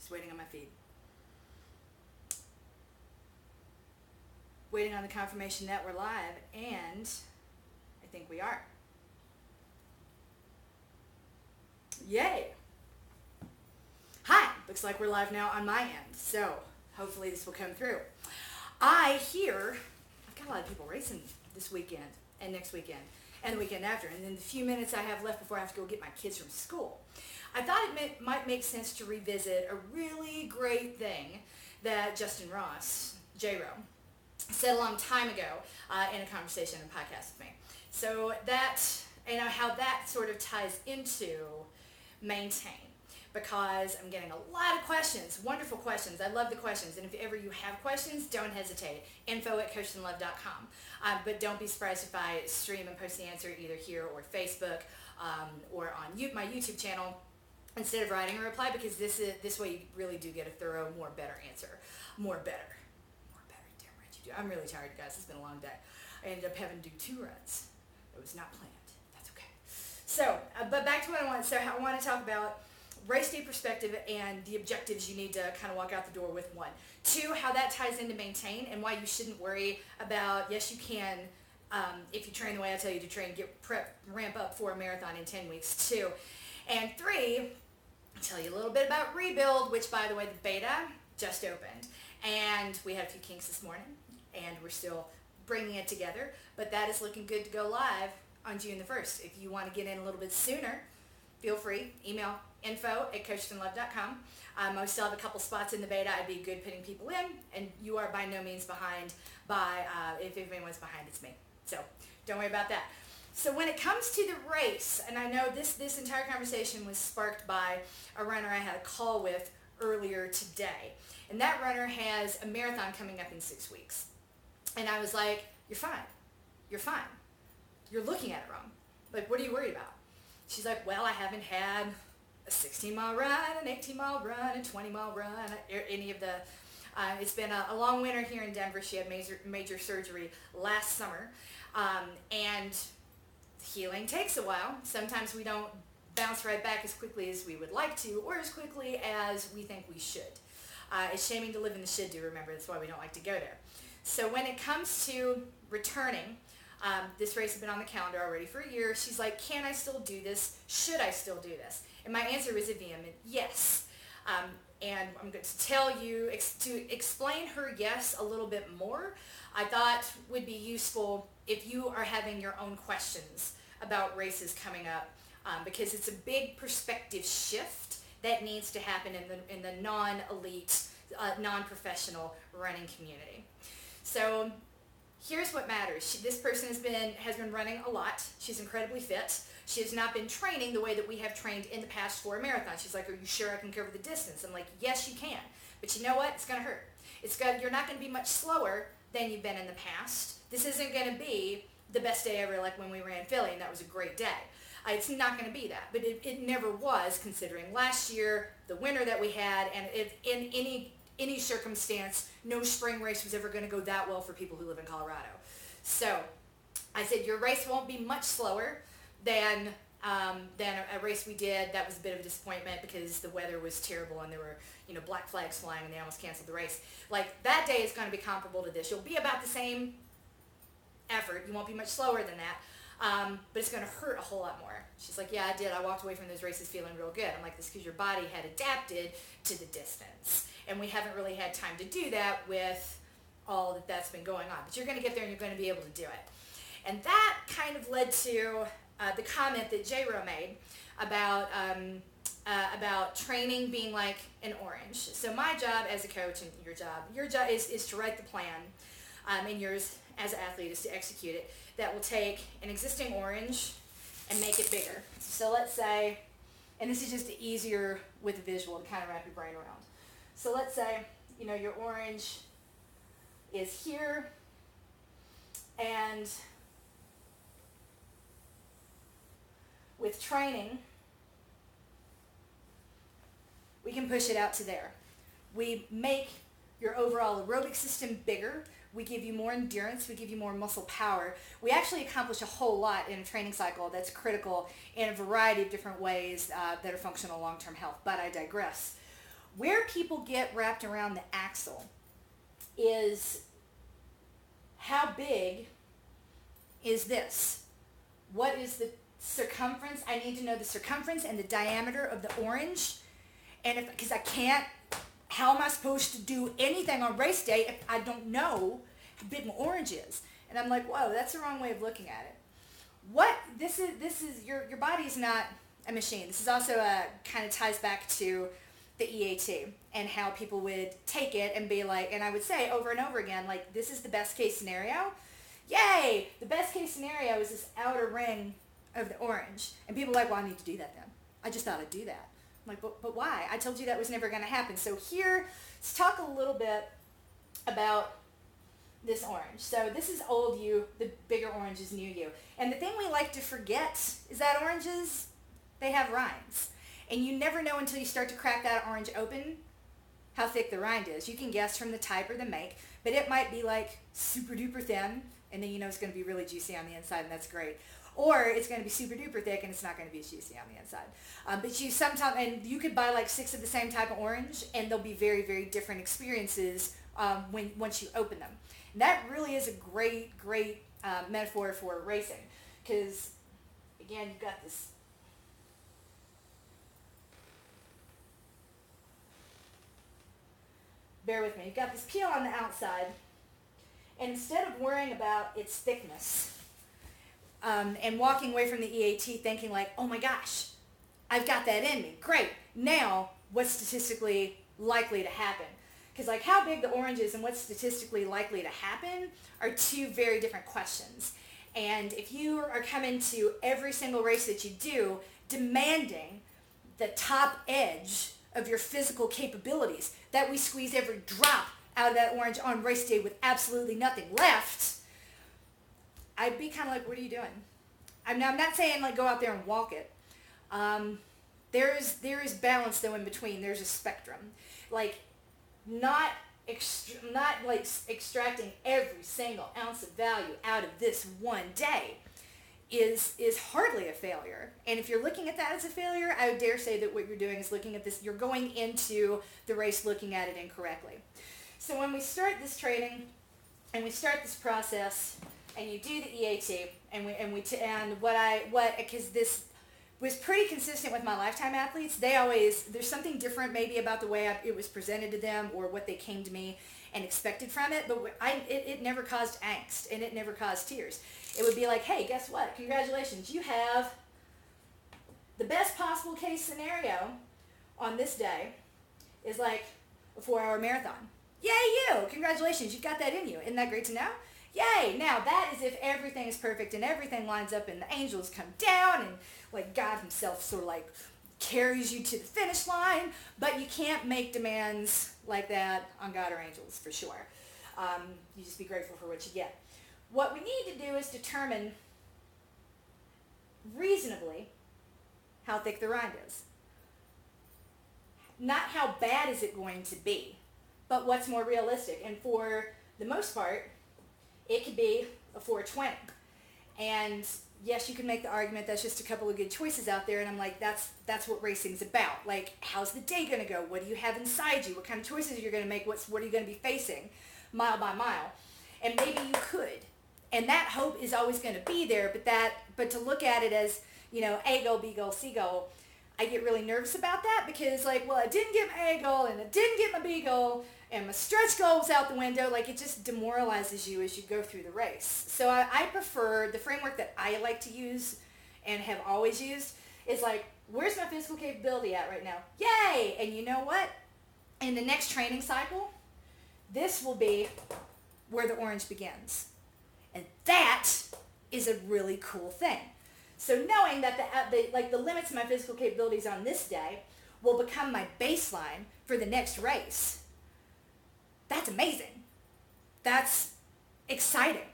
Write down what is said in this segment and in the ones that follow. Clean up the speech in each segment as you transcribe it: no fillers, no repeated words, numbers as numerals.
Just waiting on my feed. Waiting on the confirmation that we're live, and I think we are. Yay! Hi! Looks like we're live now on my end, so hopefully this will come through. I've got a lot of people racing this weekend and next weekend and the weekend after, and then the few minutes I have left before I have to go get my kids from school. I thought it might make sense to revisit a really great thing that Justin Ross, J-Ro, said a long time ago in a conversation and podcast with me. So that, and how that sort of ties into maintain, because I'm getting a lot of questions, wonderful questions. I love the questions, and if ever you have questions, don't hesitate. info@coachedandloved.com. But don't be surprised if I stream and post the answer either here or Facebook or on my YouTube channel instead of writing a reply, because this way you really do get a thorough, better answer. More better. Damn right you do. I'm really tired, guys. It's been a long day. I ended up having to do 2 runs. It was not planned. That's okay. So, but back to what I want. So I want to talk about race day perspective and the objectives you need to kind of walk out the door with. 1. 2, how that ties into maintain and why you shouldn't worry about, yes, you can, if you train the way I tell you to train, ramp up for a marathon in 10 weeks. 2. And 3, I'll tell you a little bit about Rebuild, which, by the way, the beta just opened. And we had a few kinks this morning, and we're still bringing it together. But that is looking good to go live on June the 1st. If you want to get in a little bit sooner, feel free. Email info@coachedandloved.com. I still have a couple spots in the beta. I'd be good putting people in, and you are by no means behind. If anyone's behind, it's me. So don't worry about that. So when it comes to the race, and I know this entire conversation was sparked by a runner I had a call with earlier today. And that runner has a marathon coming up in 6 weeks. And I was like, you're fine. You're fine. You're looking at it wrong. Like, what are you worried about? She's like, well, I haven't had a 16-mile run, an 18-mile run, a 20-mile run, any of the... it's been a long winter here in Denver. She had major surgery last summer. And healing takes a while. Sometimes we don't bounce right back as quickly as we would like to, or as quickly as we think we should. It's shaming to live in the should do, remember. That's why we don't like to go there. So when it comes to returning, this race has been on the calendar already for a year. She's like, can I still do this? Should I still do this? And my answer was a vehement yes. And I'm going to tell you, to explain her yes a little bit more, I thought would be useful if you are having your own questions about races coming up, because it's a big perspective shift that needs to happen in the non-elite, non-professional running community. So here's what matters. This person has been running a lot. She's incredibly fit. She has not been training the way that we have trained in the past for a marathon. She's like, are you sure I can cover the distance? I'm like, yes, you can. But you know what? It's going to hurt. You're not going to be much slower than you've been in the past. This isn't going to be the best day ever, like when we ran Philly, and that was a great day. It's not going to be that, but it never was, considering last year, the winter that we had, and in any circumstance, no spring race was ever going to go that well for people who live in Colorado. So I said, your race won't be much slower than a race we did. That was a bit of a disappointment because the weather was terrible and there were black flags flying and they almost canceled the race. Like, that day is going to be comparable to this. You'll be about the same effort. You won't be much slower than that, but it's going to hurt a whole lot more. She's like, yeah, I did. I walked away from those races feeling real good. I'm like, this is because your body had adapted to the distance, and we haven't really had time to do that with all that's been going on. But you're going to get there and you're going to be able to do it. And that kind of led to the comment that J-Ro made about training being like an orange. So my job as a coach, and your job is to write the plan, and yours as an athlete is to execute it. That will take an existing orange and make it bigger. So let's say, and this is just easier with a visual to kind of wrap your brain around. So let's say, your orange is here, and with training, we can push it out to there. We make your overall aerobic system bigger. We give you more endurance. We give you more muscle power. We actually accomplish a whole lot in a training cycle that's critical in a variety of different ways that are functional long-term health. But I digress. Where people get wrapped around the axle is how big is this? What is the circumference? I need to know the circumference and the diameter of the orange. And because I can't, how am I supposed to do anything on race day if I don't know how big my orange is? And I'm like, whoa, that's the wrong way of looking at it. This is your body's not a machine. This is also kind of ties back to the EAT and how people would take it and be like, and I would say over and over again, like, this is the best case scenario. Yay! The best case scenario is this outer ring of the orange. And people are like, well, I need to do that then. I just thought I'd do that. I'm like, but why? I told you that was never going to happen. So here, let's talk a little bit about this orange. So this is old you, the bigger orange is new you. And the thing we like to forget is that oranges, they have rinds. And you never know until you start to crack that orange open how thick the rind is. You can guess from the type or the make, but it might be like super duper thin, and then you know it's going to be really juicy on the inside, and that's great. Or it's going to be super duper thick, and it's not going to be as juicy on the inside. But you sometimes, and you could buy like 6 of the same type of orange, and they'll be very, very different experiences once you open them. And that really is a great metaphor for racing, because again, you've got this. Bear with me. You've got this peel on the outside, and instead of worrying about its thickness and walking away from the EAT thinking like, oh my gosh, I've got that in me. Great. Now, what's statistically likely to happen? Because like how big the orange is and what's statistically likely to happen are two very different questions. And if you are coming to every single race that you do demanding the top edge of your physical capabilities, that we squeeze every drop out of that orange on race day with absolutely nothing left, I'd be kind of like, what are you doing? I'm not saying like go out there and walk it. There is balance though in between. There's a spectrum. Like not like extracting every single ounce of value out of this one day is hardly a failure. And if you're looking at that as a failure, I would dare say that what you're doing is looking at this, you're going into the race looking at it incorrectly. So when we start this training and we start this process and you do the EAT because this was pretty consistent with my lifetime athletes. There's something different maybe about the way it was presented to them or what they came to me and expected from it, but it never caused angst and it never caused tears. It would be like, hey, guess what? Congratulations, you have the best possible case scenario on this day is like a 4-hour marathon. Yay, you! Congratulations, you've got that in you. Isn't that great to know? Yay! Now that is if everything is perfect and everything lines up and the angels come down and like God himself sort of like carries you to the finish line, but you can't make demands like that on God or angels for sure. You just be grateful for what you get. What we need to do is determine reasonably how thick the rind is. Not how bad is it going to be, but what's more realistic. And for the most part, it could be a 420. And yes, you can make the argument that's just a couple of good choices out there, and I'm like, that's what racing's about. Like, how's the day going to go? What do you have inside you? What kind of choices you're going to make? What are you going to be facing mile by mile? And maybe you could. And that hope is always going to be there, but to look at it as, you know, A goal, B goal, C goal, I get really nervous about that because, like, well, I didn't get my A goal and I didn't get my B goal and my stretch goal was out the window. Like, it just demoralizes you as you go through the race. So I prefer the framework that I like to use and have always used is like, where's my physical capability at right now? Yay! And you know what? In the next training cycle, this will be where the orange begins. And that is a really cool thing. So knowing that the limits of my physical capabilities on this day will become my baseline for the next race, that's amazing. That's exciting.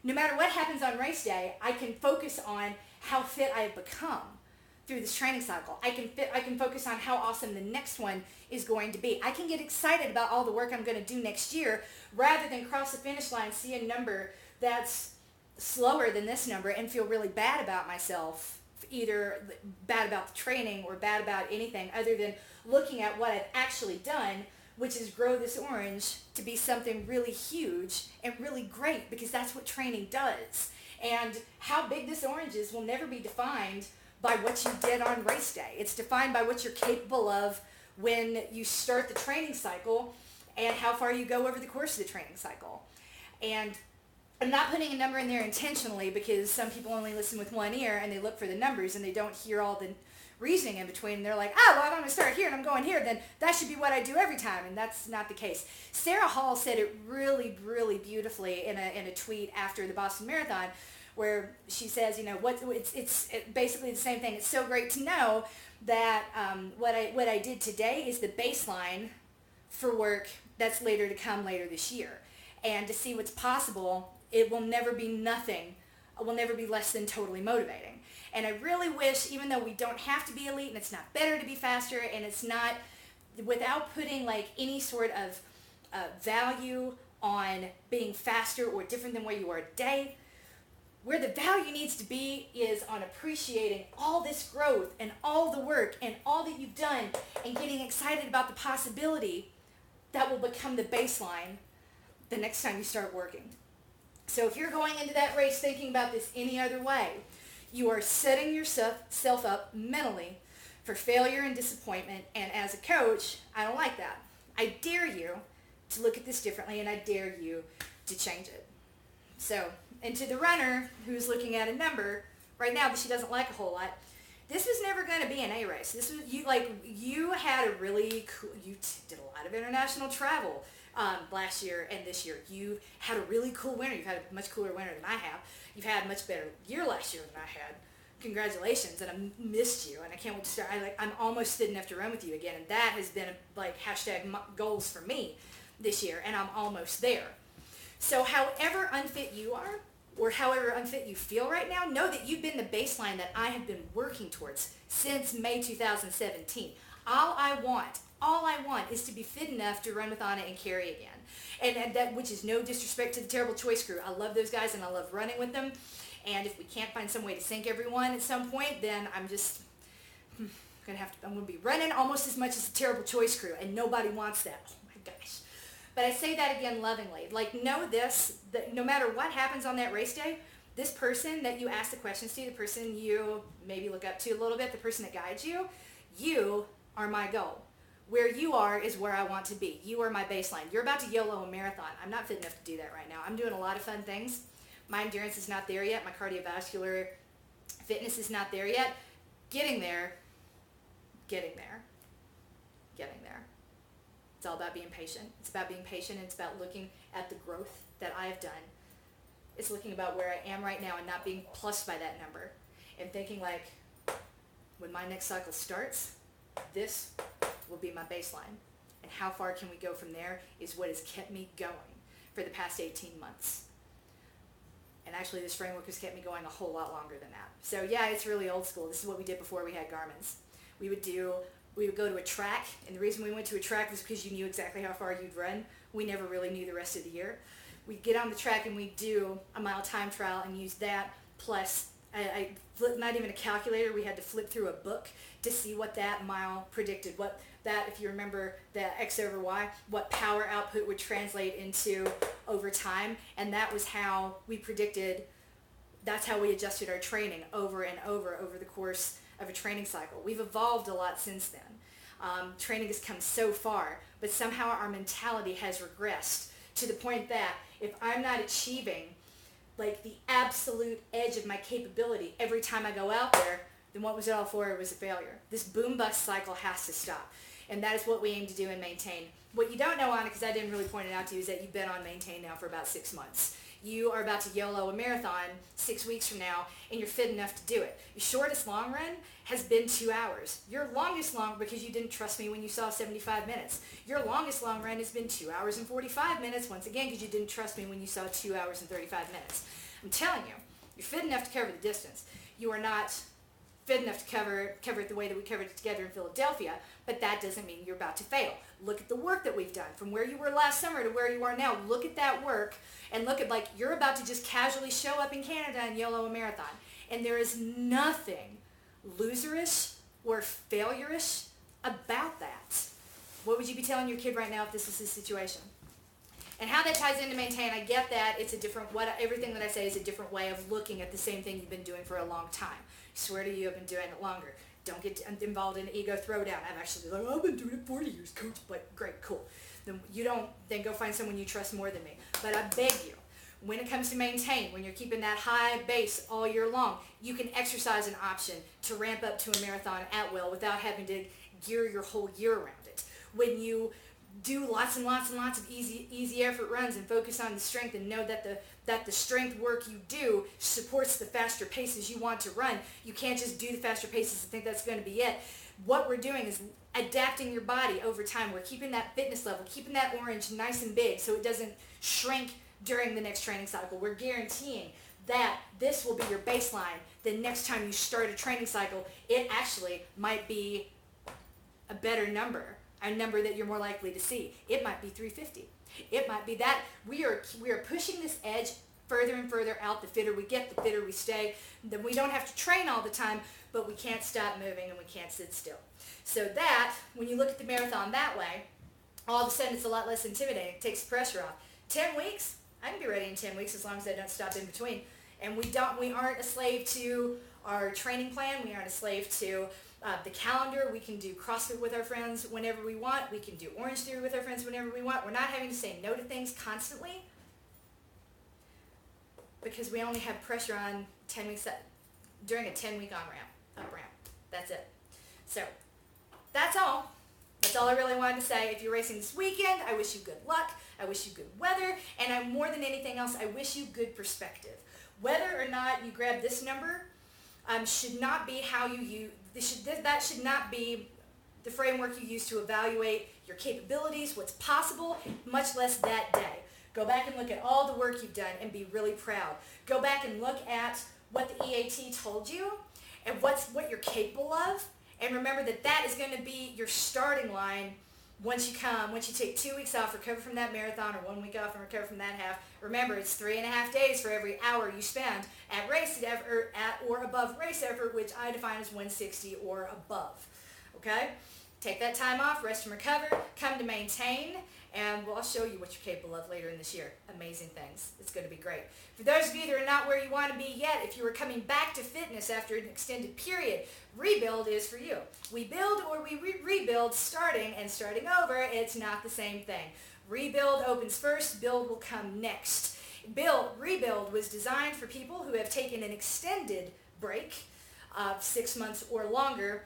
No matter what happens on race day, I can focus on how fit I have become through this training cycle. I can focus on how awesome the next one is going to be. I can get excited about all the work I'm going to do next year rather than cross the finish line, see a number that's slower than this number and feel really bad about myself either bad about the training or bad about anything other than looking at what I've actually done, which is grow this orange to be something really huge and really great, because that's what training does. And how big this orange is will never be defined by what you did on race day. It's defined by what you're capable of when you start the training cycle and how far you go over the course of the training cycle. And I'm not putting a number in there intentionally, because some people only listen with one ear and they look for the numbers and they don't hear all the reasoning in between. And they're like, oh, well, if I'm going to start here and I'm going here, then that should be what I do every time. And that's not the case. Sarah Hall said it really, really beautifully in a tweet after the Boston Marathon, where she says, it's basically the same thing. It's so great to know that what I did today is the baseline for work that's later to come later this year. And to see what's possible, it will never be nothing. It will never be less than totally motivating. And I really wish, even though we don't have to be elite, and it's not better to be faster, and it's not, without putting like any sort of value on being faster or different than where you are today, where the value needs to be is on appreciating all this growth and all the work and all that you've done, and getting excited about the possibility that will become the baseline the next time you start working. So if you're going into that race thinking about this any other way, you are setting yourself up mentally for failure and disappointment. And as a coach, I don't like that. I dare you to look at this differently, and I dare you to change it. So, and to the runner who's looking at a number right now that she doesn't like a whole lot, this was never going to be an A race. This was, you had a really cool, you did a lot of international travel last year and this year. You had a really cool winter. You've had a much cooler winter than I have. You've had a much better year last year than I had. Congratulations, and I missed you, and I can't wait to start. I'm almost fit enough to run with you again, and that has been hashtag goals for me this year, and I'm almost there. So however unfit you are, or however unfit you feel right now, know that you've been the baseline that I have been working towards since May 2017. All I want is to be fit enough to run with Anna and Carrie again. And that, which is no disrespect to the Terrible Choice crew. I love those guys and I love running with them. And if we can't find some way to sync everyone at some point, then I'm just I'm gonna be running almost as much as the Terrible Choice crew, and nobody wants that. Oh my gosh. But I say that again lovingly. Know this, that no matter what happens on that race day, this person that you ask the questions to, the person you maybe look up to a little bit, the person that guides you, you are my goal. Where you are is where I want to be. You are my baseline. You're about to YOLO a marathon. I'm not fit enough to do that right now. I'm doing a lot of fun things. My endurance is not there yet. My cardiovascular fitness is not there yet. Getting there. It's all about being patient. It's about being patient, and it's about looking at the growth that I have done. It's looking about where I am right now and not being plussed by that number, and thinking when my next cycle starts, this will be my baseline. And how far can we go from there is what has kept me going for the past 18 months. And actually this framework has kept me going a whole lot longer than that. So yeah, it's really old school. This is what we did before we had Garmin's. We would go to a track, and the reason we went to a track was because you knew exactly how far you'd run. We never really knew the rest of the year. We'd get on the track and we'd do a mile time trial and use that, plus not even a calculator. We had to flip through a book to see what that mile predicted, what that, if you remember the X over Y, what power output would translate into over time. And that was how we predicted, that's how we adjusted our training over and over the course of a training cycle. We've evolved a lot since then. Training has come so far, but somehow our mentality has regressed to the point that if I'm not achieving the absolute edge of my capability every time I go out there, then what was it all for? It was a failure. This boom-bust cycle has to stop. And that is what we aim to do and maintain. What you don't know, Anna, because I didn't really point it out to you, is that you've been on Maintain now for about 6 months. You are about to YOLO a marathon 6 weeks from now, and you're fit enough to do it. Your shortest long run has been 2 hours. Your longest long, because you didn't trust me when you saw 75 minutes. Your longest long run has been 2 hours and 45 minutes, once again, because you didn't trust me when you saw 2 hours and 35 minutes. I'm telling you, you're fit enough to cover the distance. You are not fit enough to cover it the way that we covered it together in Philadelphia, but that doesn't mean you're about to fail. Look at the work that we've done from where you were last summer to where you are now. Look at that work and look at you're about to just casually show up in Canada and YOLO a marathon. And there is nothing loserish or failurish about that? What would you be telling your kid right now if this is his situation? And how that ties into maintain, I get that it's a different, everything that I say is a different way of looking at the same thing you've been doing for a long time. I swear to you, I've been doing it longer. Don't get involved in ego throwdown. I've actually like, I've been doing it 40 years, coach. But great, cool. Then go find someone you trust more than me. But I beg you, when it comes to maintain, when you're keeping that high base all year long, you can exercise an option to ramp up to a marathon at will without having to gear your whole year around it. When you do lots and lots and lots of easy effort runs and focus on the strength and know that the strength work you do supports the faster paces you want to run. You can't just do the faster paces and think that's going to be it. What we're doing is adapting your body over time. We're keeping that fitness level, keeping that orange nice and big so it doesn't shrink during the next training cycle. We're guaranteeing that this will be your baseline. The next time you start a training cycle, it actually might be a better number, a number that you're more likely to see. It might be 350. It might be that we are pushing this edge further and further out. The fitter we get, the fitter we stay. Then we don't have to train all the time, but we can't stop moving and we can't sit still. So that, when you look at the marathon that way, all of a sudden it's a lot less intimidating. It takes the pressure off. 10 weeks, I can be ready in 10 weeks as long as I don't stop in between. And we aren't a slave to our training plan. We aren't a slave to the calendar. We can do CrossFit with our friends whenever we want. We can do Orange Theory with our friends whenever we want. We're not having to say no to things constantly because we only have pressure on 10 weeks during a 10-week up ramp. That's it. So that's all. That's all I really wanted to say. If you're racing this weekend, I wish you good luck. I wish you good weather. And more than anything else, I wish you good perspective. Whether or not you grab this number should not be how you use. That should not be the framework you use to evaluate your capabilities, what's possible, much less that day. Go back and look at all the work you've done and be really proud. Go back and look at what the EAT told you and what you're capable of. And remember that is going to be your starting line once you take 2 weeks off, recover from that marathon, or 1 week off and recover from that half. Remember, it's 3.5 days for every hour you spend at race effort, at or above race effort, which I define as 160 or above. Okay? Take that time off, rest and recover, come to maintain, and I'll show you what you're capable of later in this year. Amazing things. It's going to be great. For those of you that are not where you want to be yet, if you are coming back to fitness after an extended period, Rebuild is for you. We build or we rebuild, starting over. It's not the same thing. Rebuild opens first, build will come next. Rebuild was designed for people who have taken an extended break of 6 months or longer.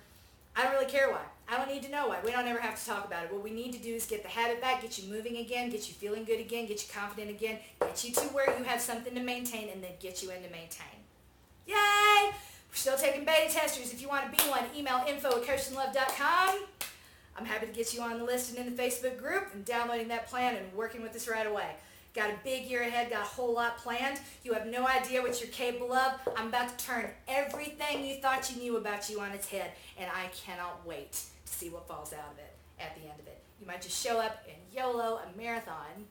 I don't really care why. I don't need to know why. We don't ever have to talk about it. What we need to do is get the habit back, get you moving again, get you feeling good again, get you confident again, get you to where you have something to maintain, and then get you into maintain. Yay! We're still taking beta testers. If you want to be one, email info@coachedandloved.com. I'm happy to get you on the list and in the Facebook group and downloading that plan and working with us right away. Got a big year ahead, got a whole lot planned. You have no idea what you're capable of. I'm about to turn everything you thought you knew about you on its head, and I cannot wait to see what falls out of it at the end of it. You might just show up and YOLO a marathon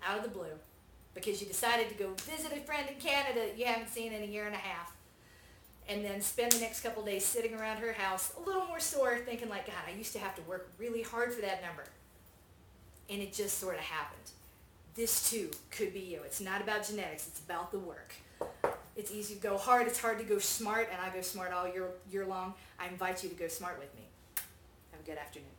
out of the blue because you decided to go visit a friend in Canada that you haven't seen in a year and a half, and then spend the next couple days sitting around her house a little more sore thinking like, God, I used to have to work really hard for that number. And it just sort of happened. This too could be you. It's not about genetics. It's about the work. It's easy to go hard. It's hard to go smart. And I go smart all year long. I invite you to go smart with me. Have a good afternoon.